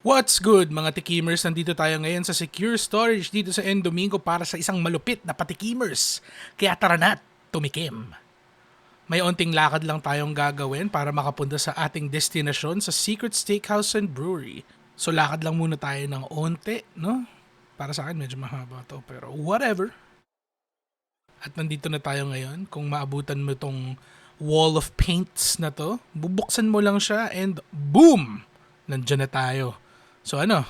What's good mga tikimers? Nandito tayo ngayon sa Secure Storage dito sa Endomingo para sa isang malupit na patikimers. Kaya tara na't tumikim. May onting lakad lang tayong gagawin para makapunta sa ating destinasyon sa Secret Steakhouse and Brewery. So lakad lang muna tayo ng onte, no? Para sa akin medyo mahaba to pero whatever. At nandito na tayo ngayon. Kung maabutan mo tong wall of paints na to, bubuksan mo lang siya and boom! Nandiyan na tayo. So ano,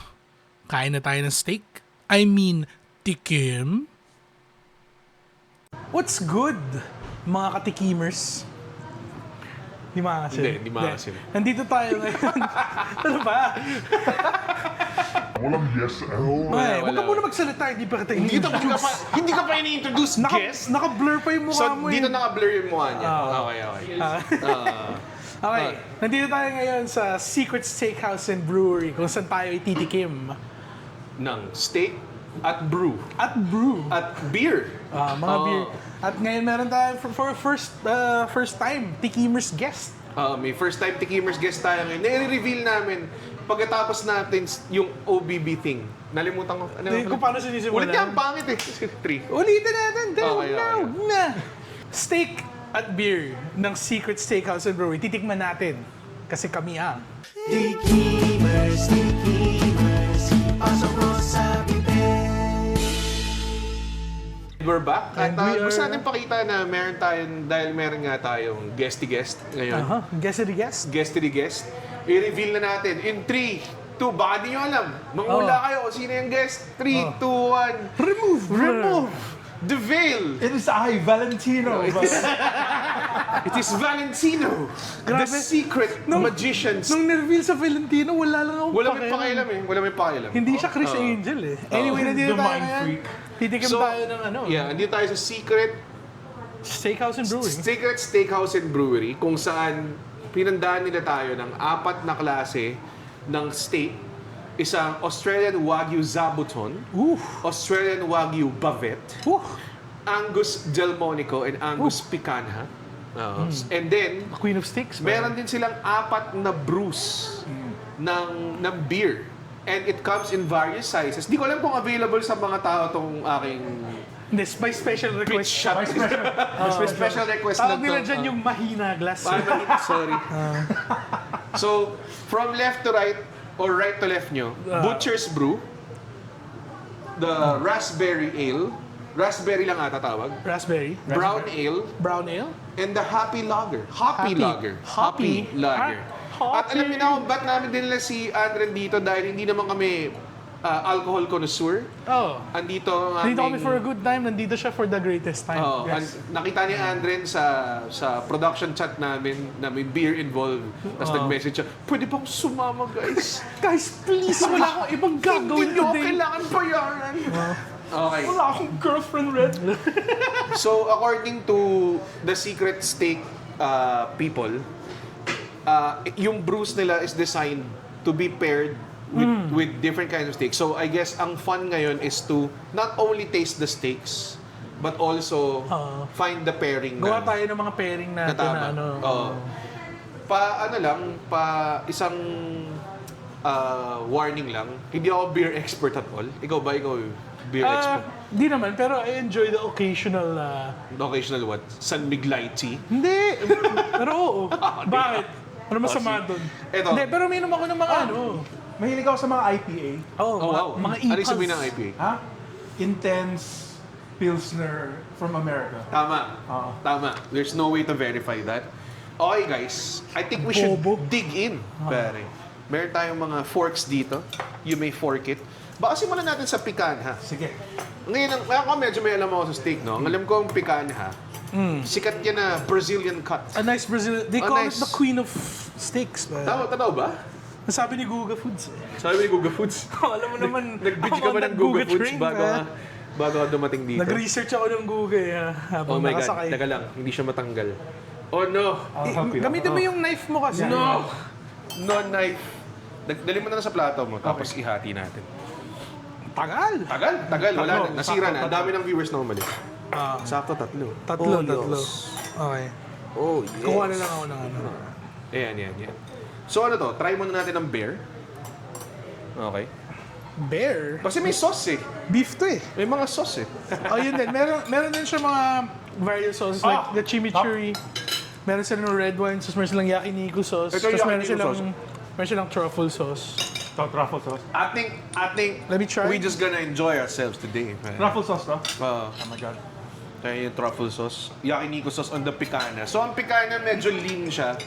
kain na tayo ng steak? I mean, tikim? What's good, mga katikimers? Di makakasin. Hindi makakasin. Nandito tayo ngayon. Ano ba? Walang yes, Ay, huwag ka muna magsalita, hindi pa kita in-introduce. Hindi ka pa ini-introduce, guest. Naka-blur pa yung mukha So, mo dito eh. naka-blur yung mukha niya. Okay. Okay, nandito tayo ngayon sa Secret Steakhouse and Brewery kung saan tayo ititikim. Ng steak at brew. At brew. At beer. Mga beer. At ngayon meron tayo for first time, Tikimers guest. May first time Tikimers guest tayo ngayon. Na-reveal namin pagkatapos natin yung OBB thing. Nalimutan ko. Hindi ko paano sinisimulan. Ulit niya, ang pangit eh. 3. Ulitin natin. Okay. Huwag na. Steak at beer ng Secret Steakhouse and Brewery. Titikman natin. Kasi kami ang Tikimers, pasok mo sa bibig. We're back. At And we gusto are- natin pakita na meron tayong, dahil meron nga tayong guest ngayon. Guess it guess? Guest. I-reveal na natin in 3, 2, baka di nyo alam. Mangula kayo kung sino yung guest. 3, 2, 1. Remove the veil. It is I, Valentino. It is Valentino, the Grabe. secret magician. Nung nireveal sa Valentino, wala lang akong Wala may pakialam eh. Wala may pakialam. Hindi siya Chris Angel eh. Anyway, nandito The tayo mind ngayon. freak. Titikim So, tayo ng ano, Yeah, andito tayo sa secret Steakhouse and Brewery. Steakhouse and Brewery kung saan pinandaan nila tayo ng 4 na klase ng steak. Isang Australian Wagyu Zabuton, Australian Wagyu Bavet, Angus Delmonico, and Angus Picanha. And then, Queen of Steaks. meron din silang 4 na brews ng beer. And it comes in various sizes. Di ko alam kung available sa mga tao tong aking Hindi, by special pitch request. shot. Special request Tawag na nila to. dyan yung mahina glass. Sorry. So, from left to right, or right to left nyo, Butcher's Brew, the Raspberry Ale, Raspberry lang ata tawag, Raspberry. Brown Ale, Brown ale. and the Happy Lager. Happy Lager. Hoppy. Lager. At alam niyo na kung ba't namin dinala si Andren dito dahil hindi naman kami alcohol connoisseur. Oh. Andito ang Nandito kami aming... for a good time. Nandito siya for the greatest time. Oh, Yes. nakita ni Andren sa production chat namin na may beer involved. Tapos nag-message siya, pwede bang sumama guys? Guys, please, wala akong ibang gagawin Hindi nyo today. kailangan bayaran. Okay. Wala akong girlfriend red. So, according to the secret steak people, yung brews nila is designed to be paired with different kinds of steaks. So, I guess ang fun ngayon is to not only taste the steaks, but also find the pairing Gawa tayo ng mga pairing na natin tama. na ano. Oo. Isang warning lang. Hindi ako beer expert at all. Ikaw ba? Ikaw beer expert? Di naman, pero I enjoy the occasional... Occasional what? San Miglay tea? Hindi! Pero oo. Bakit? Ano masama doon? Eto. Hindi, pero minum ako ng mga ano. Mahilig ako sa mga IPA. Oh, Oh, wow. mga Ano ipals. yung sabihin ng IPA? Ha? Intense Pilsner from America. Tama. Oo. Tama. There's no way to verify that. Okay, guys. I think we should Bobo. dig in. Pare. Meron tayong mga forks dito. You may fork it. Baka simulan natin sa picanha. Sige. Ngayon, ako medyo may alam ako sa steak, no? Ang alam ko ang picanha, sikat yan na Brazilian cut. A nice Brazil. They Oh, call nice. it the queen of steaks. Totoo ba? Sabi ni Guga Foods. Sabi ni Guga Foods. Alam mo naman, Nag-bitch ka ako ba ang ng Guga Foods train, bago ka dumating dito? Nag-research ako ng Guga habang Oh my God. nakasakay. Teka lang, hindi siya matanggal. Oh no! I'll help you. Gamitin mo yung knife mo kasi. No! No knife. Dali mo na lang sa plato mo, tapos ihati natin. Tagal. Tagal. Wala Tatlo. na. Nasira na. Ang Tatlo. dami ng viewers na umalis. Ah, Sakto, tatlo. tatlo. yes. Okay. Oh, yes. Kuha na lang ako ng ano. Ayan. So ano to? Try muna natin ang beer. Okay. Bear? Kasi may sauce eh. Beef to eh. May mga sauce eh. Oh, yun din. Meron din siya mga various sauces like the chimichurri. Meron silang red wine sauce, meron silang yakiniku sauce. Ito yung Tapos yakiniku meron silang truffle sauce. Truffle sauce. I think Let me try. we just gonna enjoy ourselves today. Man. Truffle sauce, no? Oh Oh my God. Kaya yung truffle sauce. Yakiniku sauce on the picana. So ang picana medyo lean siya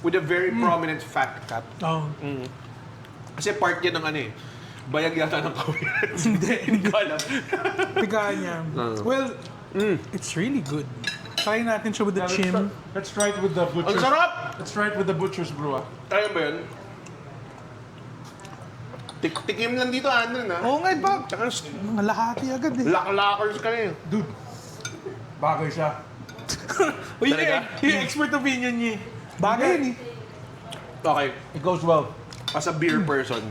with a very prominent fat cap. Oh. Kasi part yan ng ano eh. Bayag yata ng kawin. Hindi ko alam. Piganya. Well, it's really good. Try natin siya with the chim. Let's try it with the Ang butcher's. sarap! Let's try it with the butcher's brew. Tayo ba yun? Tikim lang dito, Andren, ha? Oo nga ba? Tsaka Mga lahati agad eh. laklakers ka na eh. Dude, bagay siya. Uy, Talaga? yung expert opinion niya. Bagay yun eh. Okay, It goes well. as a beer person,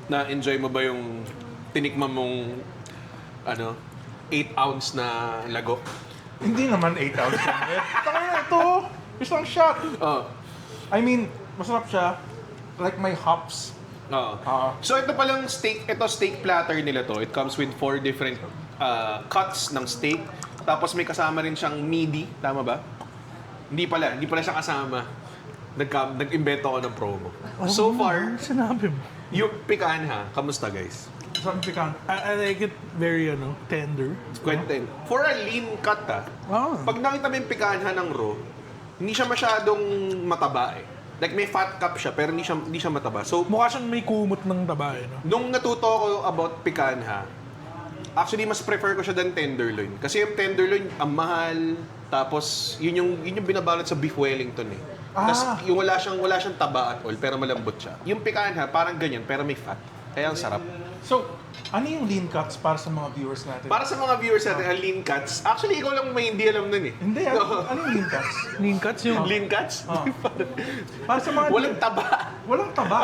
na-enjoy mo ba yung tinikman mong 8 ounce na lago? Hindi naman 8 ounce lang. Taka na, ito. Isang shot. Oo. I mean, masarap siya. Like my hops. Oo. Ah. So ito palang steak platter nila to. It comes with 4 different cuts ng steak. Tapos may kasama rin siyang meaty, tama ba? Hindi pala siya kasama. Nag-invento ako ng promo. So far, Sinabi mo. yung picanha, kamusta guys? Masarap pikan. I like it very, tender. Quentin, for a lean cut Oh. pag nakita mo yung picanha ng raw, hindi siya masyadong mataba eh. Like may fat cap siya, pero hindi siya mataba. So, Mukha siyang may kumot ng taba eh, no? nung natuto ko about picanha, actually mas prefer ko siya than tenderloin. Kasi yung tenderloin, ang mahal, tapos yun yung binabalot sa beef Wellington eh. Tapos yung wala siyang taba at all, pero malambot siya. Yung picanha, parang ganyan, pero may fat. Kaya ang sarap. So, ano yung lean cuts para sa mga viewers natin? Para sa mga viewers natin, ang lean cuts, actually ikaw lang may hindi alam nun eh. Hindi, ano yung lean cuts? Lean cuts yung... Lean cuts? Para sa mga... Walang taba. Walang taba.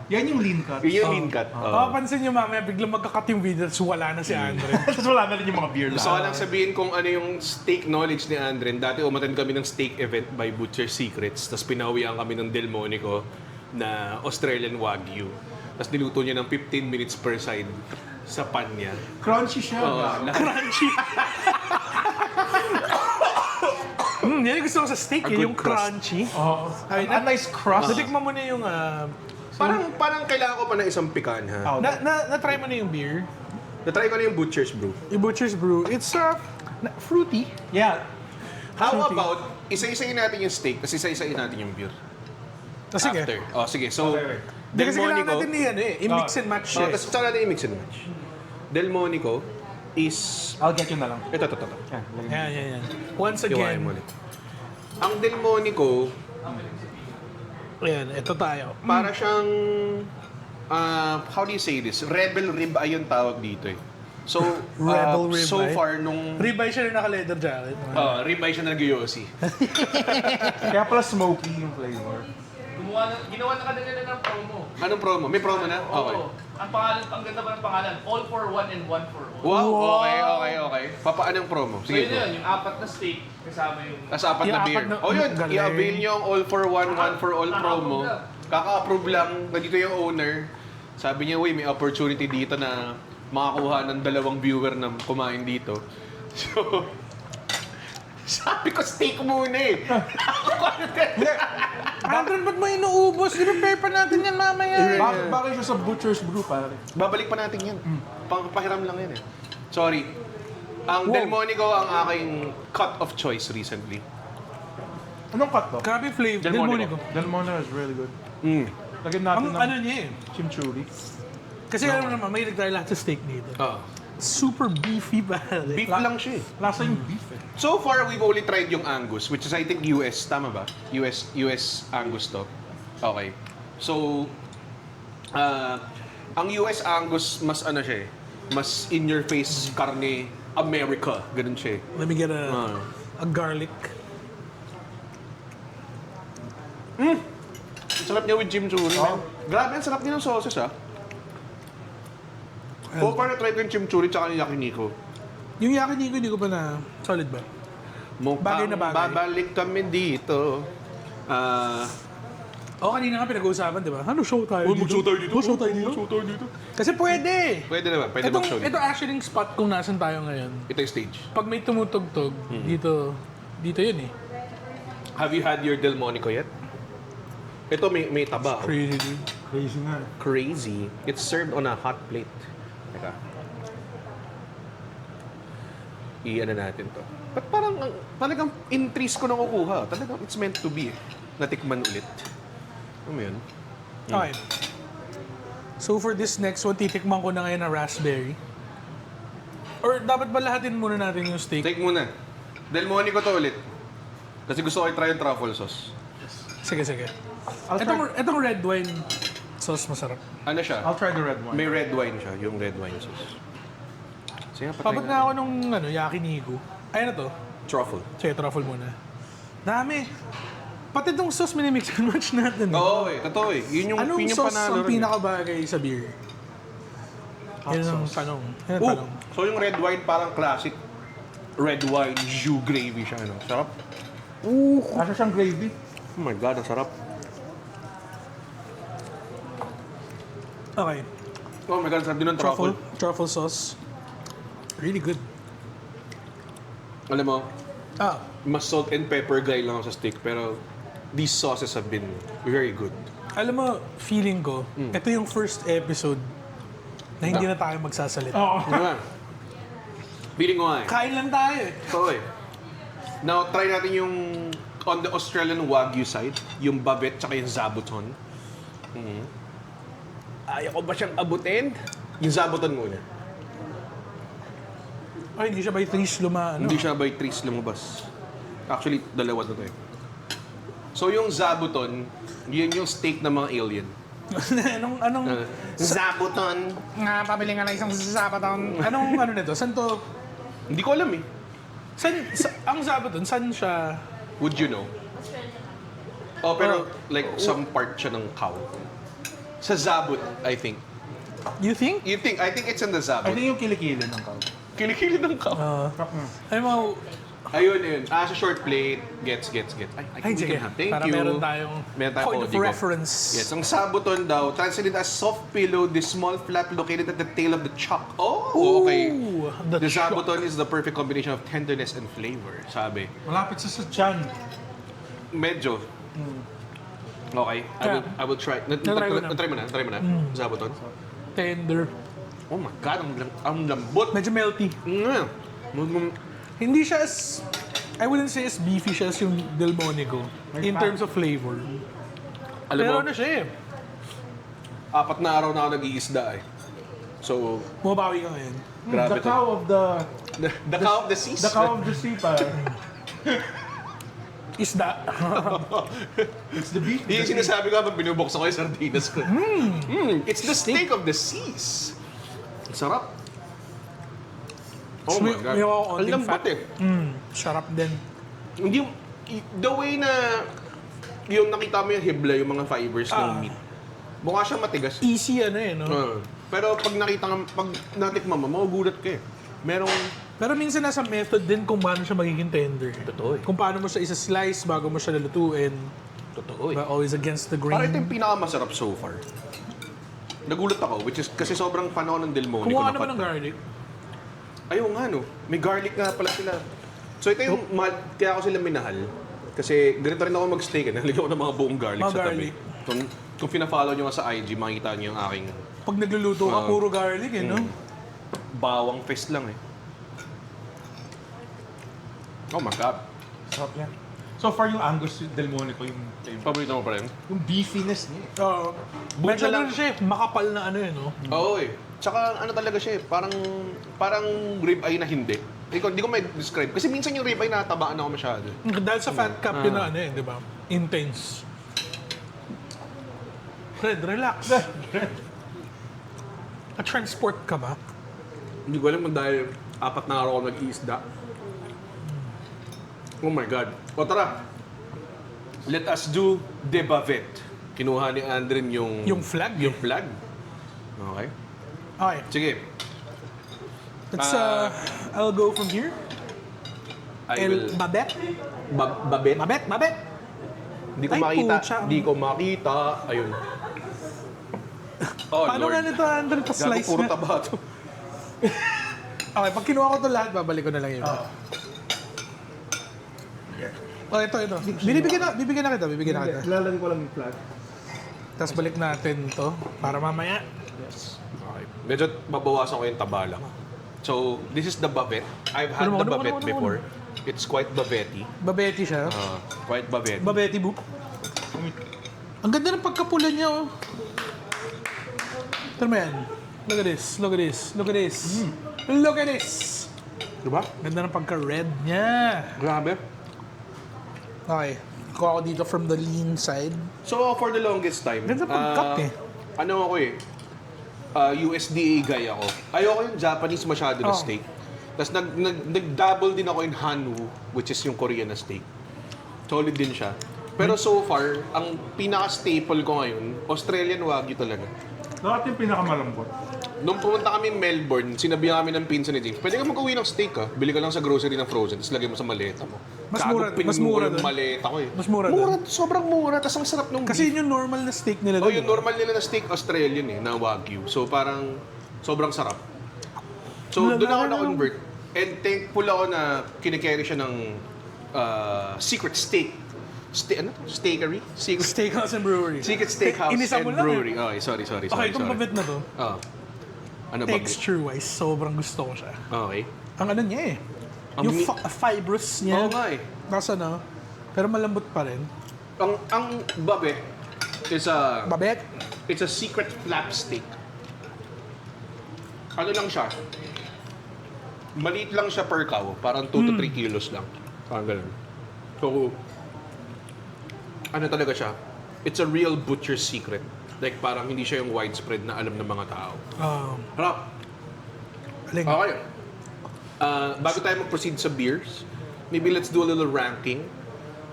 Yan yung lean cuts. Yun yung lean cut. Papansin nyo mamaya, biglang magkakat yung video, tapos wala na si Andre. Tapos wala na rin yung mga beer Gusto ko lang sabihin kung ano yung steak knowledge ni Andren. Dati umattend kami ng steak event by Butcher Secrets. Tapos pinawian kami ng Del Monico na Australian Wagyu. Tapos niluto niya ng 15 minutes per side sa pan niya. Crunchy siya. Crunchy. Yan yung gusto ko sa steak, A eh, good yung crust. crunchy. Oh, a nice crust. Natikman mo na yung... Parang kailangan ko pa ng isang picanha. Oh, Na-try mo na yung beer. Natry ko na yung Butcher's Brew. Yung Butcher's Brew. It's fruity. yeah. How Fruity. about, isa-isayin natin yung steak, tapos isa-isayin natin yung beer. Sige. After. Oh, sige. So, Hindi Del kasi kailangan Monico. natin i-mix and match siya. Tapos saan natin i-mix and match? Del Monico is... I'll get you na lang. Ito. Yan, lagyan mo. Yan. Once Hiwain again, mo ulit. Ang Del Monico, ayan, ito tayo. para siyang... how do you say this? Rebel rib ay yung tawag dito eh. So, Rebel rib so eye? far nung... Ribeye siya rin naka-leather jacket. rib eye siya nag-yosi. Kaya pala smoky yung flavor. Ginawa na kanila ng promo. Anong promo? May promo na? Okay. Oo. Ang pangalan, ang ganda pa ng pangalan, all for one and one for all. Wow, okay. Papaano yung promo? So Sige, yun yun, yung apat na steak kasama yung... Tapos apat Yung na apat beer. na- O yun, galing. i-avail nyo ang all for one, one for all promo. Kaka-approve lang. Kaka-approve lang. Nandito yung owner. Sabi niya, uy, may opportunity dito na makakuha ng 2 viewer na kumain dito. So, sabi ko, steak muna eh. Andron, ba't mo inuubos? I-prepare pa natin yan mamaya. Bakit siya sa butcher's brew, pare? Babalik pa natin yan. Pahiram lang yan eh. Sorry. Ang Del Monico ang aking cut of choice recently. Anong cut to? Grabe flavor. Del Del Monico. Monico. Del Monico is really good. Lagyan Ang natin ano ng niya chimichurri. Kasi alam mo naman, may tayo lahat sa steak dito. Super beefy pare. Beef lang siya eh. Lasa yung beef eh. So far, we've only tried yung Angus, which is I think US, tama ba? US Angus to. Okay. So, ang US Angus, mas ano siya eh, mas in-your-face karne, America, ganun siya eh. Let me get a garlic. Ang sarap niya with chimichurri. man. Grabe, ang sarap niya ng sauces ah. So far, na-try ko yung chimichurri tsaka yung yakiniku. Yung yakiniku, hindi ko pa na... Solid ba? Bagay na bagay. Babalik kami dito. kanina nga pinag-uusapan, di ba? Ano, show tayo dito? Mag-show tayo dito. Show tayo dito? Show tayo dito. Kasi pwede. Pwede naman, pwede Itong, mag-show ito dito. actually yung spot kung nasan tayo ngayon. Ito yung stage. Pag may tumutugtog, dito yun eh. Have you had your Delmonico yet? Ito may taba. Oh. Crazy dude. Crazy nga. Crazy. It's served on a hot plate. Teka. I-ano natin to. Ba't parang talagang increase ko na kukuha? Talagang it's meant to be. Natikman ulit. Ano mo yun? Okay. So for this next one, titikman ko na ngayon na raspberry. Or dapat ba lahatin muna natin yung steak? Take muna. Delmonico to ulit. Kasi gusto ko i-try yung truffle sauce. Sige. I'll try, Itong red wine sauce masarap. Ano siya? I'll try the red one. May red wine siya, yung red wine sauce. Sige, patay Pabot na ako nung yakiniku. Ay na to. Truffle. Sige, truffle muna. Dami. Pati itong sauce minimix and match natin. Oo, totoo eh. Yun yung Anong yun yung sauce panalo ang rin eh. pinakabagay sa beer? Yan ang tanong. Yan ang tanong. So yung red wine parang classic red wine jus gravy siya, ano? Sarap. Asa siyang gravy? Oh my God, ang sarap. Okay. Oh my God, ang sarap din ng truffle. Truffle sauce. Really good. Alam mo, mas salt and pepper guy lang ako sa steak, pero these sauces have been very good. Alam mo, feeling ko, ito yung first episode na hindi na tayo magsasalita. Ano nga? Feeling ko nga eh. Kain lang tayo eh. So eh. Now, try natin yung on the Australian Wagyu side, yung Babet tsaka yung Zabuton. Ayaw ko ba siyang abutin? Yung Zabuton muna. Ay, hindi siya by Trish Luma, ano? Hindi siya by trees lumabas. Actually, dalawa na to eh. So yung Zabuton, yun yung steak ng mga alien. anong Zabuton! nga, pabili nga lang isang zapaton. Anong ano nito? Saan to? Hindi ko alam eh. Ang zapaton, saan siya? Would you know? Oh, pero like some part siya ng cow. Sa Zabut, I think. You think? I think it's in the I Zabut. think yung kilikili ng cow. Kilikili ng cow. Ay mo, Ayun. Sa short plate. Gets. ay sige. Thank Para you. meron tayong Meron tayong point of kodigo. reference. Yes, ang Sabuton daw, translated as soft pillow, this small flap located at the tail of the chalk. Oh, okay. Ooh, The chalk. Sabuton is the perfect combination of tenderness and flavor, sabi. Malapit sa chan. Medyo. Okay, I will try. Na-try ko na. Try mo na. Sabuton. Tender. Oh my God, ang lambot. Medyo melty. Hindi siya as, I wouldn't say as beefy siya as yung Delmonico in terms of flavor. Alam Pero mo, ano siya eh, 4 na araw na ako nag-iisda eh. So, bumabawi ka ngayon. grabe The to. cow of the... The cow of the seas. The cow of the sea pa. Isda. It's the beef. Yung sinasabi ko habang binubuksan ko yung sardinas ko. It's the steak of the seas. Ang sarap. Oh my God. May ako Ang konting lambot fat. eh. Sarap din. Hindi, the way na yung nakita mo yung hibla, yung mga fibers ng meat. Mukha siyang matigas. Easy ano eh, no? Pero pag pag natikman mo, magugulat ka eh. Merong, Pero minsan nasa method din kung paano siya magiging tender. Totoo eh. Kung paano mo siya isa-slice bago mo siya lalutuin. totoo eh. Diba? Always against the grain. Parang ito yung pinakamasarap so far. Nagulat ako, which is kasi sobrang fan ako ng Delmonico. Kumuha na naman ng fat. garlic. Ayaw nga no, may garlic nga pala sila. So ito yung, kaya ako sila minahal. Kasi ganito rin ako mag-steak eh. Nalagyan ko ng mga buong garlic Mga sa garlic. tabi. Kung pina-follow nyo nga sa IG, makikita nyo yung aking Pag nagluluto ka, puro garlic eh, no? bawang fest lang eh. Oh my God. Sarap yan. So far yung Angus Delmonico yung favorite. Paborito mo pa rin? Yung beefiness niya. Medyo lang. lang siya eh, makapal na ano eh, no? Oo eh. Tsaka ano talaga siya eh, parang ribeye na hindi. Hindi ko may describe. Kasi minsan yung ribeye natabaan ako masyado. Dahil sa fat cap yun na ano eh, di ba? Intense. Fred, relax. Na-transport ka ba? Hindi ko alam kung dahil 4 na araw ako nag-iisda. Oh my God. O tara. Let us do de bavette. Kinuha ni Andren yung... Yung flag? Yung flag. Okay. Okay. Sige. Let's, I'll go from here. I will... Babet? Babette? Babet? Di ko Ay, makita. pucha. Di ko makita. Ayun. Oh, Paano Lord. nga nito, Andrew? Gago, Pa-slice puro nga. taba to. Okay, pag kinuha ko ito lahat, babalik ko na lang yun. Oh, ito. Bibigyan na kita. Lalagay ko lang yung flag. Tapos balik natin to para mamaya. Okay. Medyo babawasan ko yung taba lang. So, this is the bavette. I've had Kuno mo, the kuno mo, bavette kuno mo, before. It's quite bavette-y. Babeti siya. Quite bavette. Babeti book. Ang ganda ng pagkapula niya, oh. Tignan mo yan. Look at this. Look at this. Diba? Ganda ng pagka-red niya. Grabe. Okay. Kuha ko dito from the lean side. So, for the longest time, Ganda pag-cut eh. Ano ako eh, USDA guy ako. Ayoko yung Japanese masyado na Oh. steak. Tapos nag-double din ako in Hanwoo, which is yung Korean na steak. Solid din siya. Pero so far, ang pinaka-staple ko ngayon, Australian Wagyu talaga. Lahat yung pinakamalambot. Nung pumunta kami Melbourne, sinabihan kami ng pinsan ni James, pwede ka mag-uwi ng steak ha. Bili ka lang sa grocery ng frozen, tapos lagay mo sa maleta mo. Mas Gago, mura- mas pinuno mura yung dun. maleta ko eh. Mas mura dun. Sobrang mura, tapos ang sarap nung Kasi yun yung normal na steak nila. Oh, dun, yung eh. normal nila na steak Australian eh, na Wagyu. So parang sobrang sarap. So Wala doon ako na- na-convert. And thankful ako na kinikerry siya ng Secret Steak. Steakery? Steakhouse and Brewery. Secret Steakhouse Inisa and mo lang, Brewery. Okay, sorry. Okay, itong babet na to, Ano ba? texture-wise, sobrang gusto ko siya. Okay. Ang ano niya eh. Ang Yung mi- fibrous niya. Oo nga eh. Nasa ano, pero malambot pa rin. Ang babe is Babet. it's a secret flap steak. Ano lang siya? Maliit lang siya per cow. Parang 2 to 3 kilos lang. Parang ganun. So, ano talaga siya? It's a real butcher's secret. Like parang hindi siya yung widespread na alam ng mga tao. Harap. Aling. Okay. Bago tayo mag-proceed sa beers, maybe let's do a little ranking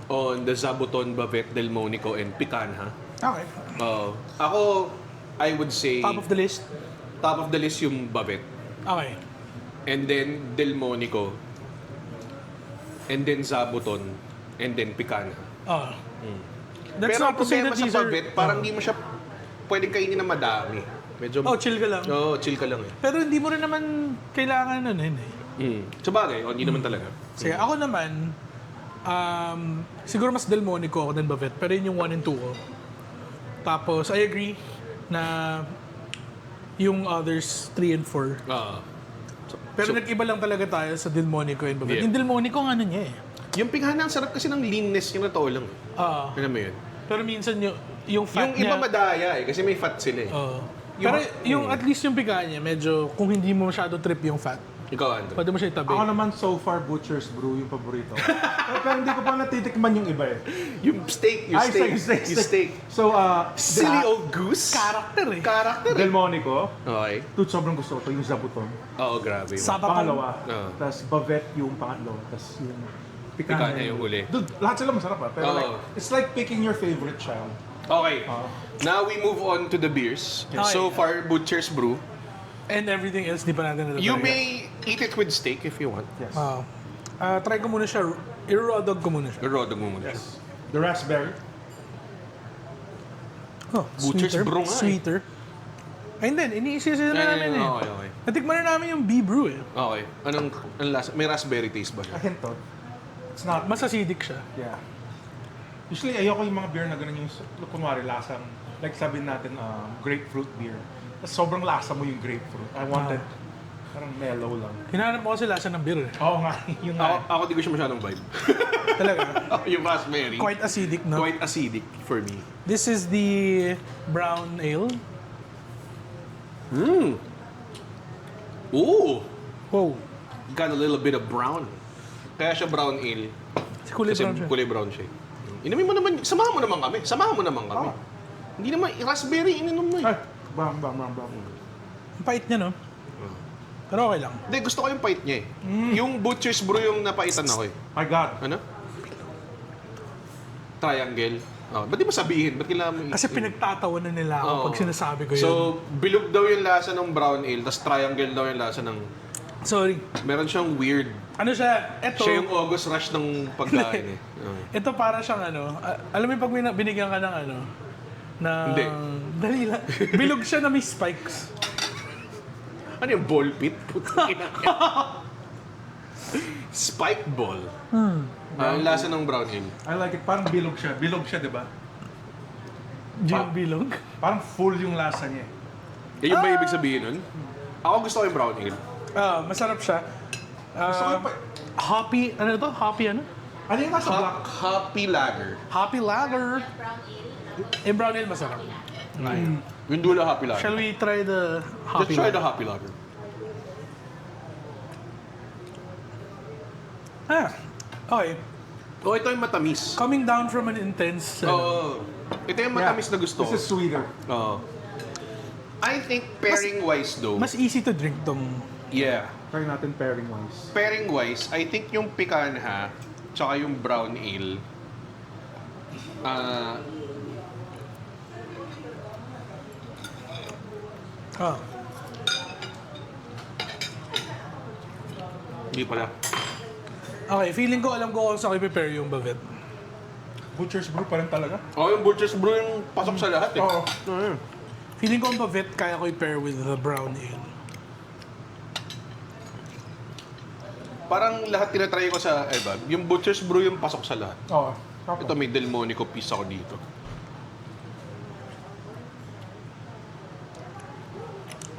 on the Zabuton, Bavette, Delmonico, and Picanha. Okay. Ako, I would say Top of the list. top of the list yung Bavette. Okay. And then Delmonico. And then Zabuton. And then Picanha. Oh. That's Pero ang not to say problema that sa these are... Bavette, parang hindi mo siya pwedeng kainin na madami. Medyo... Oh, chill ka lang. Oo, chill ka lang eh. Pero hindi mo rin naman kailangan ano yun eh. Sabagay, hindi naman talaga. Sige, ako naman, siguro mas Delmonico ako than Bavette, pero yun yung 1 and 2 ko. Tapos, I agree na yung others 3 and 4. Pero nag-iba lang talaga tayo sa Delmonico and Bavette. Yeah. Yung Delmonico, ang ano niya eh. Yung Picanha, ang sarap kasi ng leanness yung natoo lang. Ah, Ano mo yun? pero minsan yung fat Yung iba niya... madaya eh, kasi may fat sila eh. Pero yung at least yung picanha, medyo kung hindi mo masyado trip yung fat, Ikaw, Andrew. pwede mo siya itabi. Ako naman so far Butcher's Brew yung paborito. Pero hindi ko pa natitikman yung iba eh. Yung steak, yung steak. So, Silly old goose. Character eh. Character eh. Delmonico. Okay. Dude, sobrang gusto ko to, yung Zabuton. Oo, grabe. Sapa Pangalawa. Oo. Tapos Bavette yung pangatlo. Tapos yung Picanha yung huli. Dude, lahat sila masarap ah. Pero Oo. like, it's like picking your favorite child. Okay. Now we move on to the beers. Okay. So far, Butcher's Brew. And everything else, di pa natin You natatry. may eat it with steak if you want. Yes. Try ko muna siya, i-raw dog ko muna siya. Rodog mo muna. Yes. The raspberry. Oh, Butcher's sweeter. Brew nga eh. Sweeter. Ay, hindi, iniisisa na namin eh. Okay. Natikman na namin yung B-brew eh. Okay. Anong lasa? May raspberry taste ba siya? A hint to. It's not. Mas acidic siya. Yeah. Usually, ayoko yung mga beer na ganun yung, kunwari, lasang, like sabihin natin, grapefruit beer. Tapos sobrang lasa mo yung grapefruit. I wanted, parang mellow lang. Hinanap mo kasi lasa ng beer eh. Oo nga, yun nga. Ako di ko siya masyadong vibe. Talaga. Yung raspberry. Quite acidic, no? Quite acidic for me. This is the brown ale. Ooh! Wow. Got a little bit of brown. Kaya siya brown ale. Kasi kulay Kasi brown siya. kulay brown siya. Inumin mo naman, samahan mo naman kami. Samahan mo naman kami. Hindi naman, raspberry, ininom mo eh. Ay, bam. Ang pait niya, no? Pero okay lang. Hindi, gusto ko yung pait niya eh. Yung Butcher's Brew yung napaitan ako eh. My God. Ano? Triangle. Oh, ba't di mo sabihin? Ba't kailangan mo Kasi pinagtatawanan nila ako Oo. pag sinasabi ko yun. So, bilog daw yung lasa ng brown ale, tapos triangle daw yung lasa ng Sorry. Meron siyang weird. Ano siya? Ito. Siya yung August rush ng pagkain eh. Ito para siyang ano. Alam mo yung pag binigyan ka ng ano? Na... Hindi. Dali lang. Bilog siya na may spikes. Ano yung ball pit? Putang ina. Spike ball. Ang lasa ng brown ale. I like it. Parang bilog siya. Bilog siya, di ba? Yung bilog. Parang full yung lasa niya. Yan yung ba ibig sabihin nun? Ako gusto ko yung brown ale. Masarap siya. Gusto ko pa... Hoppy, ano to? Hoppy ano? Ano yung nasa black? Happy lager. Hoppy lager. Yung brown ale masarap. Yung dula happy lager. Shall we try the Let's hoppy try lager? the happy lager. Okay. Oh, ito yung matamis. Coming down from an intense... Oo. Ito yung matamis na gusto ko. This is sweeter. Oo. I think pairing-wise though, Mas easy to drink tong... yeah. Try natin pairing-wise. Pairing-wise, I think yung picanha tsaka yung brown ale, hindi pala. Okay, feeling ko alam ko kung saan i-prepare yung bavet. Butcher's Brew pa rin talaga. Oh, yung Butcher's Brew yung pasok sa lahat eh. Oo. Feeling ko ang bavet kaya ko i-pair with the brown ale. Parang lahat tinatry ko sa Ebag. Yung Butcher's Brew yung pasok sa lahat. Oo. Ito may Delmonico piece ako dito.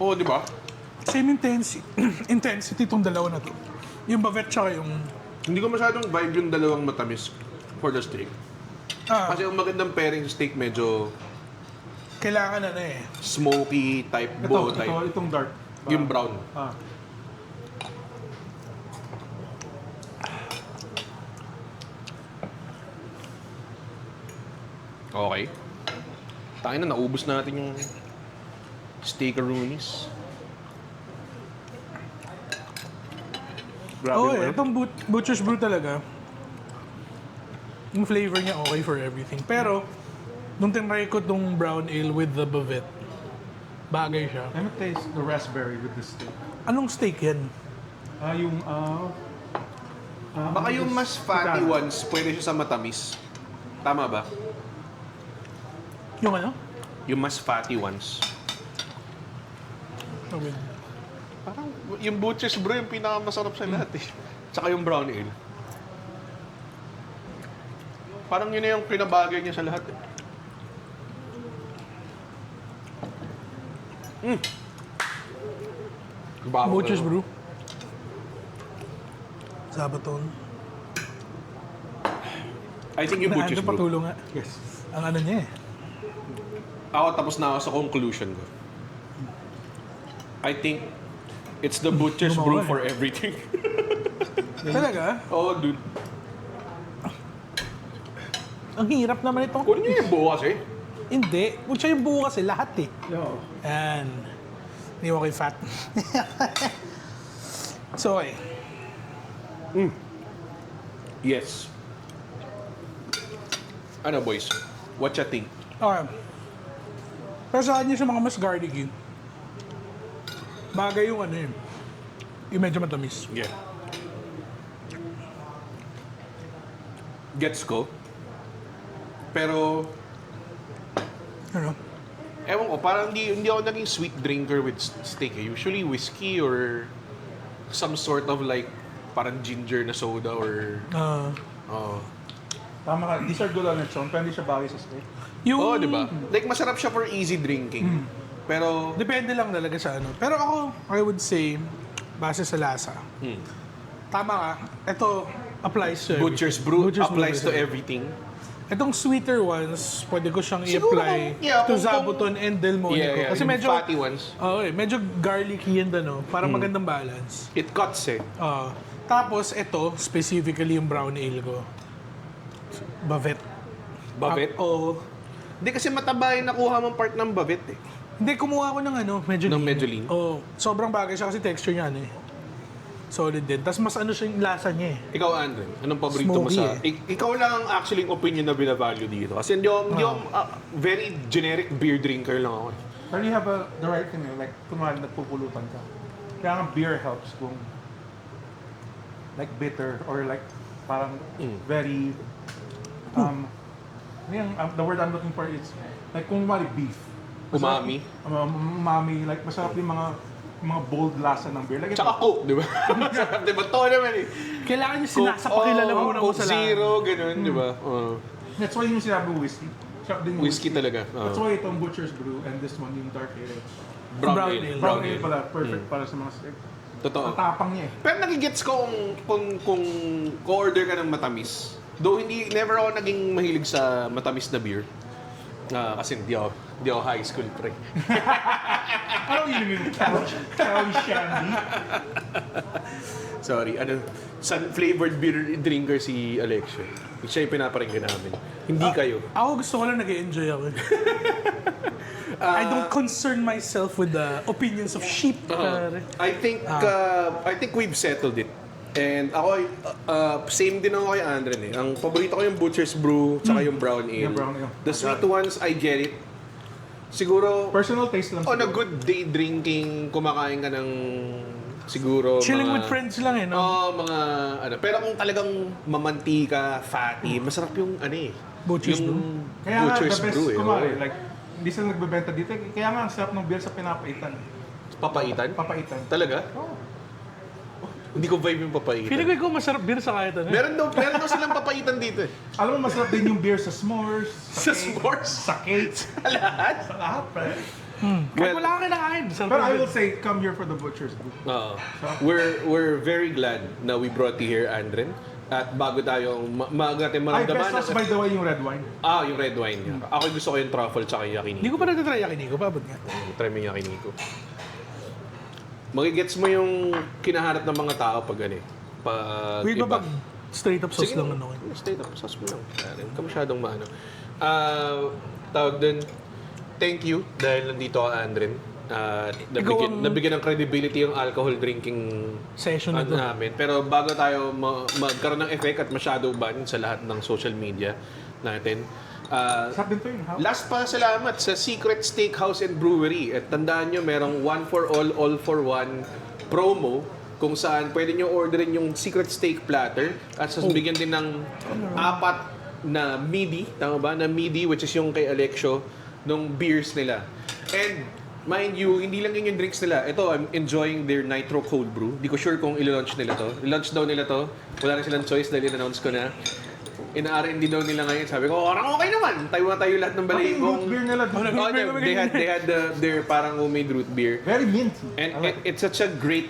Oo, di ba? Same intensity itong dalawa na to. Yung bavet tsaka yung... Hindi ko masyadong vibe yung dalawang matamis for the steak. Kasi ang magandang pairing sa steak medyo Kailangan ano eh. smoky type, bow type. Itong dark. Yung brown. Ah. Okay. Tangin na, naubos natin yung steakaroonies. Grabe Oo, naman. itong Butcher's Brew talaga. Yung flavor niya okay for everything. Pero, nung tinry ko tong brown ale with the bavet, bagay siya. Let me taste the raspberry with the steak. Anong steak yan? Baka yung mas fatty ones, pwede siya sa matamis. Tama ba? Yung ano? Yung mas fatty ones. Okay. Parang yung Butcher's Brew yung pinakamasarap sa lahat eh. Tsaka yung brown ale. Parang yun na yung pinabagay niya sa lahat eh. Bago Butcher's na. Brew. Sabaton. I think yung Butcher's Brew. Patulong nga. Yes. Ang ano niya eh. Ako tapos na ako sa conclusion ko. I think it's the Butcher's Gumawa Brew eh. for everything. Talaga? Oo, dude. Ang hirap naman itong... Kunin niyo yung buo kasi. Hindi. Kung siya yung buo kasi lahat eh. Yo. Yan. Hindi mo kayo fat. So, okay. Yes. Ano boys? What you think? Okay. Pero sa kanya sa mga mas garlicky, bagay yung ano yun. Yung medyo matamis. Yeah. Gets ko. Pero, Ano? ewan ko, parang hindi ako naging sweet drinker with steak eh. Usually whiskey or some sort of like parang ginger na soda or... Oh. Tama ka. These are good on its own. Pero hindi siya bagay sa steak. Yung... Oo, di ba? Like masarap siya for easy drinking. Pero, Depende lang talaga sa ano. Pero ako, I would say, base sa lasa. Tama ka. Ito applies to Butcher's Brew Butcher's applies to Brew. everything. Itong sweeter ones, pwede ko siyang Siguro i-apply kung- yeah, to kung- Zabuton and Del Monico. Yeah, Kasi yung medyo, fatty ones. medyo garlicky and ano, parang magandang balance. It cuts eh. Tapos ito, specifically yung brown ale ko. Bavet. Bavet? Oo. Hindi kasi mataba yung nakuha mong part ng bavet eh. Hindi, kumuha ko ng ano, medyo Ng lean. medyo lean? Oo. Sobrang bagay siya kasi texture niya ano eh. Solid din. Tapos mas ano siya yung lasa niya eh. Ikaw, Andre, anong paborito mo Smoky sa... Ikaw lang ang actually yung opinion na binavalue dito. Kasi hindi ako very generic beer drinker lang ako. Pero you have the right thing. Like, kunwari nagpupulutan ka. Kaya nga beer helps kung like bitter or like parang very the word I'm looking for is like kung mali beef. Umami. Umami, like masarap yung mga bold lasa ng beer. Like Tsaka Coke, di ba? Masarap, di ba? To naman eh. Kailangan nyo sinasapakilala muna ko Coke sa lahat. Zero, ganun, di ba? That's why yung sinabi whiskey. Sarap din yung Whiskey talaga. That's why itong Butcher's Brew and this one yung Dark Ale. Brown Brown ale. ale. Brown Ale pala, perfect para sa mga steak. Totoo. Ang tapang niya eh. Pero nagigets ko kung ko-order ka ng matamis. Though never ako naging mahilig sa matamis na beer. Kasi di ako high school pre. Ano yun yung Cali Shandy? Sorry, sun-flavored beer drinker si Alexio. Siya yung pinaparinggan namin. Hindi kayo. Ako gusto ko lang nag-enjoy ako. I don't concern myself with the opinions of sheep. pare. I think we've settled it. And ako, same din ako kay Andren eh. Ang paborito ko yung Butcher's Brew, tsaka yung Brown Ale. Yung brown ale. The sweet ones, I get it. Siguro, Personal taste lang. on a siguro. good day drinking, kumakain ka ng siguro Chilling mga, with friends lang eh, no? Oo, mga ano. Pero kung talagang mamantika, fatty, masarap yung ano eh. Butcher's yung Kaya nga, Butcher's the best Brew eh. kumari, oo. like, hindi sila nagbebenta dito. Kaya nga, ang sarap ng beer sa pinapaitan. Papaitan? Papaitan. Talaga? Oo. Hindi ko vibe yung papaitan. Feeling ko ikaw masarap beer sa kahit ano. Meron daw silang papaitan dito eh. Alam mo, masarap din yung beer sa s'mores. Sa cake, s'mores? Sa cake. Lahat? Sa lahat, pre. Kahit wala kang kinakain. Sarap Pero I ng will beer. say, come here for the Butcher's Brew. We're very glad na we brought you here, Andren. At bago tayo natin Ay, best maramdaman sauce by the way, yung red wine. yung red wine niya. Ako gusto ko yung truffle tsaka yung yakiniku. Hindi ko pa natatry yakiniko. Paabot nga. Try mo yung yakiniku. Magigets mo yung kinahanap ng mga tao pag ano eh. Pag Wait ba iba. pag straight up sauce Sige, lang ano? straight up, sauce mo lang. Hindi ka masyadong maano. Tawag dun, thank you dahil nandito ka, Andren. Nabigyan ng credibility yung alcohol drinking Session na to. namin. Pero bago tayo magkaroon ng effect at masyado ban sa lahat ng social media natin, Sarap din to yun, ha? last pa salamat sa Secret Steakhouse and Brewery. At tandaan nyo, merong one for all for one promo kung saan pwede nyo orderin yung Secret Steak Platter at bigyan din ng 4 na midi, tama ba? Na midi, which is yung kay Alexio, nung beers nila. And mind you, hindi lang yun yung drinks nila. Ito, I'm enjoying their Nitro Cold Brew. Di ko sure kung ilo-launch nila to. I-launch daw nila to. Wala na silang choice dahil in-announce ko na. In-R&D daw nila ngayon. Sabi ko, orang okay naman. Tayo lahat ng Pati yung root balaibong. beer nila. They had their parang homemade root beer. Very minty. And it's such a great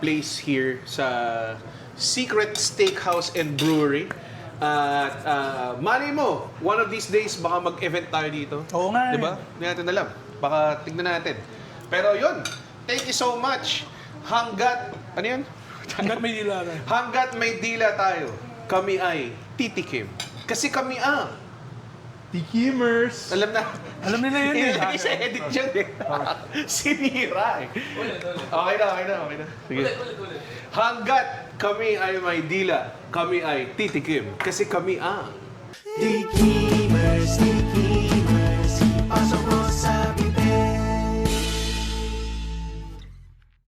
place here sa Secret Steakhouse and Brewery. At mali mo, one of these days baka mag-event tayo dito. Oo nga eh. Diba? Hindi natin alam. Baka tignan natin. Pero yun, thank you so much. Hanggat, ano yun? Hanggat may dila ka. Hanggat may dila tayo, kami ay titikim. Kasi kami ang, Tikimers. alam na, Alam nila yun eh. Ilagay sa edit dyan eh. Sinira eh. Okay na. Sige. Hanggat kami ay may dila, kami ay titikim. Kasi kami ang... Tikimers, Tikimers.